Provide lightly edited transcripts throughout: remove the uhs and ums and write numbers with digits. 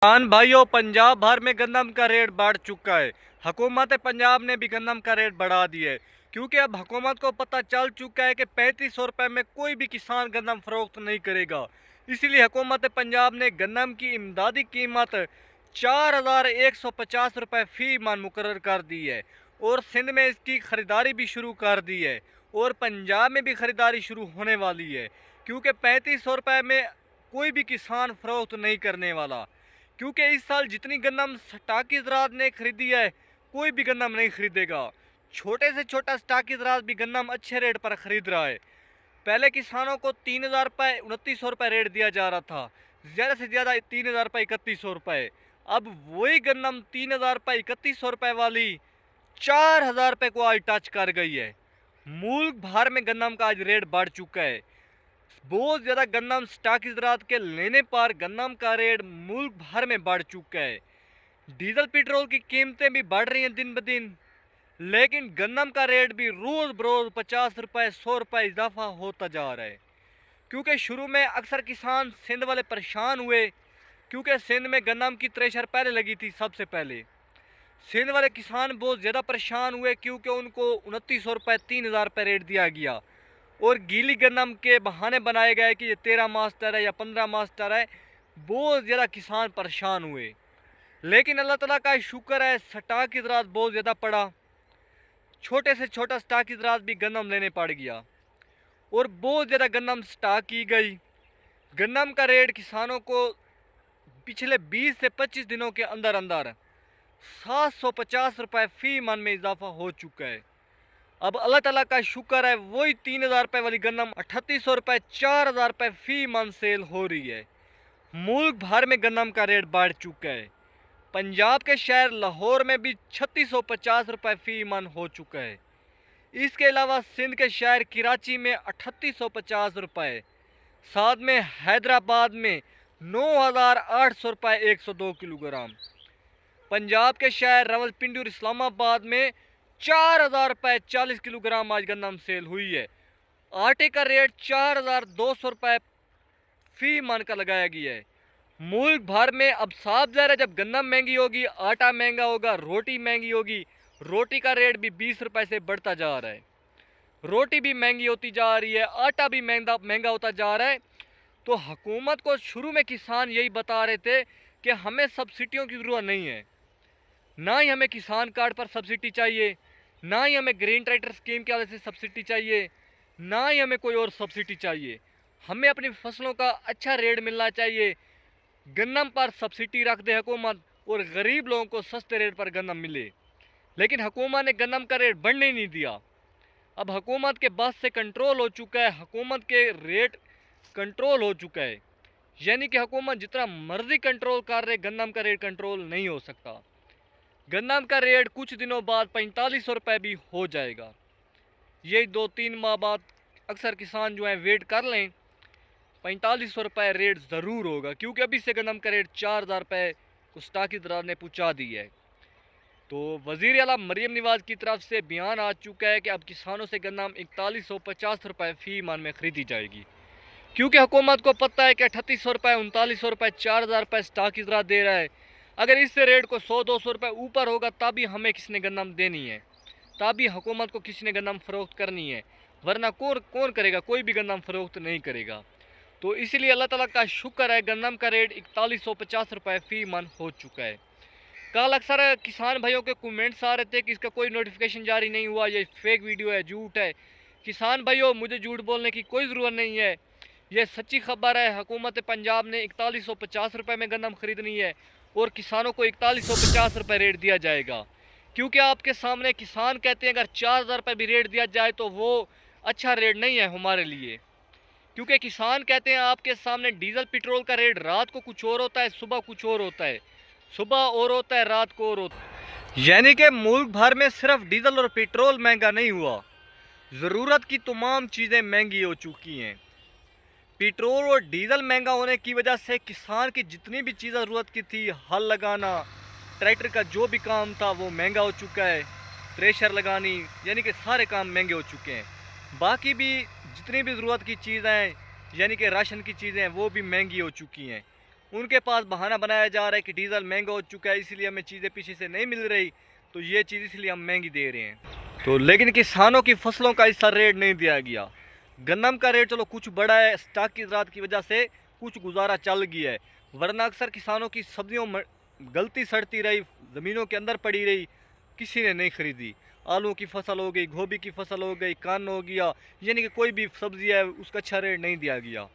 किसान भाइयों, पंजाब भर में गंदम का रेट बढ़ चुका है। हुकूमत पंजाब ने भी गंदम का रेट बढ़ा दिया है, क्योंकि अब हुकूमत को पता चल चुका है कि 3500 रुपये में कोई भी किसान गंदम फरोख्त नहीं करेगा। इसीलिए हुकूमत पंजाब ने गंदम की इमदादी कीमत 4150 रुपये फ़ी मन मुकर्रर कर दी है और सिंध में इसकी ख़रीदारी भी शुरू कर दी है और पंजाब में भी ख़रीदारी शुरू होने वाली है, क्योंकि 3500 रुपये में कोई भी किसान फरोख्त नहीं करने वाला। क्योंकि इस साल जितनी गंदम स्टाकी ज़रात ने खरीदी है, कोई भी गंदम नहीं खरीदेगा। छोटे से छोटा स्टाकी ज़रात भी गंदम अच्छे रेट पर ख़रीद रहा है। पहले किसानों को 3000 रुपये 2900 रुपये रेट दिया जा रहा था, ज़्यादा से ज़्यादा 3000 रुपये 3100 रुपये। अब वही गंदम 3000 रुपये 3100 रुपये वाली 4000 रुपये को आज टच कर गई है। मुल्क भर में गंदम का आज रेट बढ़ चुका है। बहुत ज़्यादा गंदम स्टाकी ज़रात के लेने पर गंदम का रेट मुल्क भर में बढ़ चुका है। डीजल पेट्रोल की कीमतें भी बढ़ रही हैं दिन ब दिन, लेकिन गंदम का रेट भी रोज़ बरोज़ 50 रुपये 100 रुपये इजाफा होता जा रहा है। क्योंकि शुरू में अक्सर किसान सिंध वाले परेशान हुए, क्योंकि सिंध में गंदम की थ्रेशर पहले लगी थी। सबसे पहले सिंध वाले किसान बहुत ज़्यादा परेशान हुए, क्योंकि उनको 2900 रुपये 3000 रुपये रेट दिया गया और गीली गंदम के बहाने बनाए गए कि ये 13 मास्टर है या 15 मास्टर है। बहुत ज़्यादा किसान परेशान हुए, लेकिन अल्लाह ताला का शुक्र है, स्टाकी ज़रात बहुत ज़्यादा पड़ा। छोटे से छोटा स्टाकी ज़रात भी गंदम लेने पड़ गया और बहुत ज़्यादा गंदम स्टाक की गई। गंदम का रेट किसानों को पिछले 20 से 25 दिनों के अंदर अंदर 750 रुपये फ़ी मन में इजाफा हो चुका है। अब अल्लाह ताला का शुक्र है, वही 3000 रुपये वाली गंदम 3800 रुपये 4000 रुपये फ़ी मन सेल हो रही है। मुल्क भर में गंदम का रेट बढ़ चुका है। पंजाब के शहर लाहौर में भी 3650 रुपये फ़ी मन हो चुका है। इसके अलावा सिंध के शहर कराची में 3850 रुपये, साथ में हैदराबाद में 9800 रुपये 102 किलोग्राम। पंजाब के शहर रावलपिंडी और इस्लामाबाद में 4000 रुपये 40 किलोग्राम आज गंदम सेल हुई है। आटे का रेट 4200 रुपये फ़ी मन का लगाया गया है। मुल्क भर में अब साफ ज़ाहिर है, जब गंदम महंगी होगी, आटा महंगा होगा, रोटी महंगी होगी। रोटी का रेट भी 20 रुपये से बढ़ता जा रहा है। रोटी भी महंगी होती जा रही है, आटा भी महंगा होता जा रहा है। तो हुकूमत को शुरू में किसान यही बता रहे थे कि हमें सब्सिडियों की ज़रूरत नहीं है, ना ही हमें किसान कार्ड पर सब्सिडी चाहिए, ना ही हमें ग्रीन ट्रैक्टर स्कीम के वजह से सब्सिडी चाहिए, ना ही हमें कोई और सब्सिडी चाहिए। हमें अपनी फसलों का अच्छा रेट मिलना चाहिए। गंदम पर सब्सिडी रख दे हुकूमत और गरीब लोगों को सस्ते रेट पर गंदम मिले। लेकिन हुकूमत ने गंदम का रेट बढ़ने नहीं दिया। अब हुकूमत के बस से कंट्रोल हो चुका है, हुकूमत के रेट कंट्रोल हो चुका है। यानी कि हुकूमत जितना मर्जी कंट्रोल कर रहे, गंदम का रेट कंट्रोल नहीं हो सकता। गंदम का रेट कुछ दिनों बाद 4500 रुपये भी हो जाएगा। यही 2-3 माह बाद अक्सर किसान जो हैं वेट कर लें, 4500 रुपये रेट ज़रूर होगा, क्योंकि अभी से गंदम का रेट 4000 रुपये को स्टाकी ज़रात ने पहुँचा दी है। तो वज़ीर आला मरीम नवाज़ की तरफ से बयान आ चुका है कि अब किसानों से गंदम 4150 रुपये फ़ी मन में ख़रीदी जाएगी, क्योंकि हुकूमत को पता है कि 3800 रुपये 3900 रुपये 4000 रुपये स्टाकी ज़रात दे रहा है। अगर इससे रेट को 100-200 रुपये ऊपर होगा तभी हमें किसी ने गंदम देनी है, तभी हुकूमत को किसी ने गंदम फ़रोख्त करनी है, वरना कौन करेगा? कोई भी गंदम फ़रोख्त नहीं करेगा। तो इसीलिए अल्लाह ताला का शुक्र है, गंदम का रेट 4150 रुपये फ़ी मन हो चुका है। कल अक्सर किसान भाइयों के कमेंट्स आ रहे थे कि इसका कोई नोटिफिकेशन जारी नहीं हुआ, ये फेक वीडियो है, झूठ है। किसान भाइयों, मुझे झूठ बोलने की कोई ज़रूरत नहीं है, ये सच्ची खबर है। हुकूमत पंजाब ने 4150 रुपये में गंदम ख़रीदनी है और किसानों को 4150 रुपये रेट दिया जाएगा। क्योंकि आपके सामने किसान कहते हैं अगर 4000 रुपये भी रेट दिया जाए तो वो अच्छा रेट नहीं है हमारे लिए, क्योंकि किसान कहते हैं आपके सामने डीजल पेट्रोल का रेट रात को कुछ और होता है, सुबह कुछ और होता है, सुबह और होता है, रात को और होता है। यानी कि मुल्क भर में सिर्फ डीजल और पेट्रोल महंगा नहीं हुआ, ज़रूरत की तमाम चीज़ें महंगी हो चुकी हैं। पेट्रोल और डीजल महंगा होने की वजह से किसान की जितनी भी चीज़ें ज़रूरत की थी, हल लगाना, ट्रैक्टर का जो भी काम था वो महंगा हो चुका है, थ्रेशर लगानी, यानी कि सारे काम महंगे हो चुके हैं। बाकी भी जितनी भी ज़रूरत की चीज़ें हैं, यानी कि राशन की चीज़ें हैं, वो भी महंगी हो चुकी हैं। उनके पास बहाना बनाया जा रहा है कि डीज़ल महंगा हो चुका है, इसलिए हमें चीज़ें पीछे से नहीं मिल रही, तो ये चीज़ इसलिए हम महंगी दे रहे हैं। तो लेकिन किसानों की फसलों का इस रेट नहीं दिया गया। गन्नम का रेट चलो कुछ बढ़ा है, स्टॉक की ज़रूरत की वजह से कुछ गुजारा चल गया है, वरना अक्सर किसानों की सब्जियों गलती सड़ती रही, ज़मीनों के अंदर पड़ी रही, किसी ने नहीं खरीदी। आलू की फसल हो गई, गोभी की फसल हो गई, कान हो गया, यानी कि कोई भी सब्ज़ी है उसका अच्छा रेट नहीं दिया गया।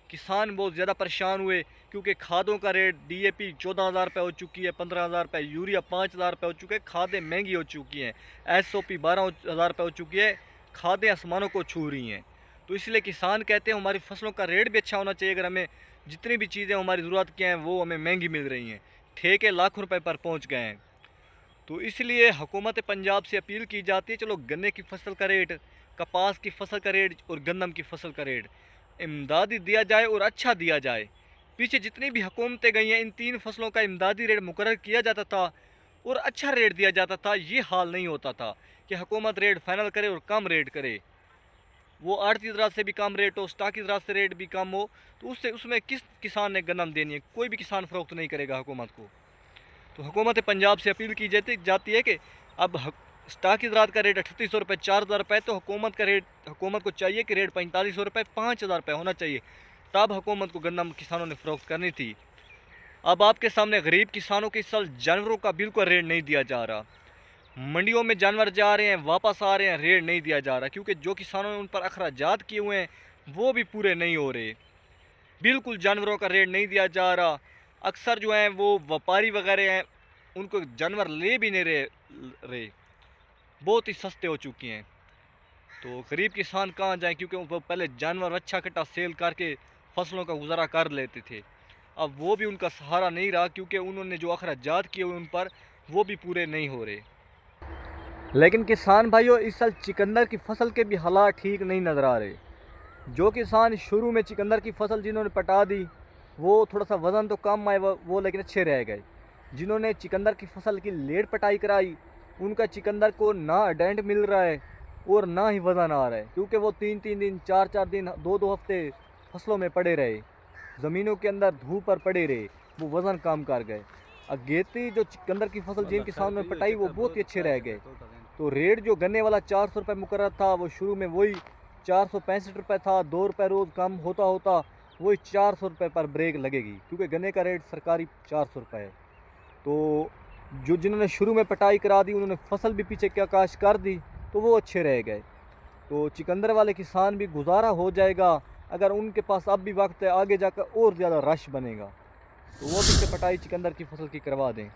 किसान बहुत ज़्यादा परेशान हुए क्योंकि खादों का रेट DAP 14,000 रुपये हो चुकी है, 15,000 रुपये, यूरिया 5,000 रुपये हो चुके हैं, खादें महंगी हो चुकी हैं, SOP 12,000 रुपये हो चुकी है, खादें आसमानों को छू रही हैं। तो इसलिए किसान कहते हैं हमारी फसलों का रेट भी अच्छा होना चाहिए। अगर हमें जितनी भी चीज़ें हमारी ज़रूरत की हैं वो हमें महंगी मिल रही हैं, ठेके लाखों रुपए पर पहुंच गए हैं। तो इसलिए हुकूमत पंजाब से अपील की जाती है, चलो गन्ने की फसल का रेट, कपास की फसल का रेट और गंदम की फसल का रेट इमदादी दिया जाए और अच्छा दिया जाए। पीछे जितनी भी हुकूमतें गई हैं इन 3 फसलों का इमदादी रेट मुकर्रर किया जाता था और अच्छा रेट दिया जाता था। ये हाल नहीं होता था कि हुकूमत रेट फाइनल करे और कम रेट करे, वो आड़ती ज़रात से भी कम रेट हो, स्टॉक की ज़रात से रेट भी कम हो, तो उसमें किस किसान ने गन्नम देनी है? कोई भी किसान फ़रोख्त नहीं करेगा हुकूमत को। तो हुकूमत पंजाब से अपील की जाती है कि अब स्टॉक की ज़रात का रेट 3800 रुपये, 4,000 रुपये, तो हुकूमत को चाहिए कि रेट 4500 रुपये, 5,000 रुपये होना चाहिए, तब हुकूमत को गन्नम किसानों ने फ़रोख्त करनी थी। अब आपके सामने गरीब किसानों के इस साल जानवरों का बिल्कुल रेट नहीं दिया जा रहा। मंडियों में जानवर जा रहे हैं, वापस आ रहे हैं, रेट नहीं दिया जा रहा, क्योंकि जो किसानों ने उन पर अखराजात किए हुए हैं वो भी पूरे नहीं हो रहे। बिल्कुल जानवरों का रेट नहीं दिया जा रहा। अक्सर जो हैं वो व्यापारी वगैरह हैं, उनको जानवर ले भी नहीं रहे, बहुत ही सस्ते हो चुके हैं। तो गरीब किसान कहाँ जाएं, क्योंकि वो पहले जानवर अच्छा कट्टा सेल करके फसलों का गुजारा कर लेते थे। अब वो भी उनका सहारा नहीं रहा, क्योंकि उन्होंने जो अखराजात किए हुए उन पर वो भी पूरे नहीं हो रहे। लेकिन किसान भाइयों, इस साल चिकंदर की फसल के भी हालात ठीक नहीं नज़र आ रहे। जो किसान शुरू में चिकंदर की फसल जिन्होंने पटा दी, वो थोड़ा सा वज़न तो कम आए, वो लेकिन अच्छे रह गए। जिन्होंने चिकंदर की फसल की लेट पटाई कराई, उनका चिकंदर को ना अडेंट मिल रहा है और ना ही वज़न आ रहा है, क्योंकि वो 3-3 दिन, 4-4 दिन, 2-2 हफ्ते फसलों में पड़े रहे, ज़मीनों के अंदर धूप पर पड़े रहे, वो वज़न कम कर गए। अगेती जो चिकंदर की फसल जिन किसानों ने पटाई वो बहुत ही अच्छे रह गए। तो रेट जो गन्ने वाला 400 रुपये मुकर्रर था, वो शुरू में वही 465 रुपये था, 2 रुपये रोज़ कम होता होता वही 400 रुपये पर ब्रेक लगेगी, क्योंकि गन्ने का रेट सरकारी 400 रुपये है। तो जिन्होंने शुरू में पटाई करा दी, उन्होंने फसल भी पीछे क्या काश कर दी, तो वो अच्छे रह गए। तो चिकंदर वाले किसान भी गुजारा हो जाएगा अगर उनके पास अब भी वक्त है, आगे जाकर और ज़्यादा रश बनेगा, तो वो पीछे पटाई चिकंदर की फसल की करवा दें।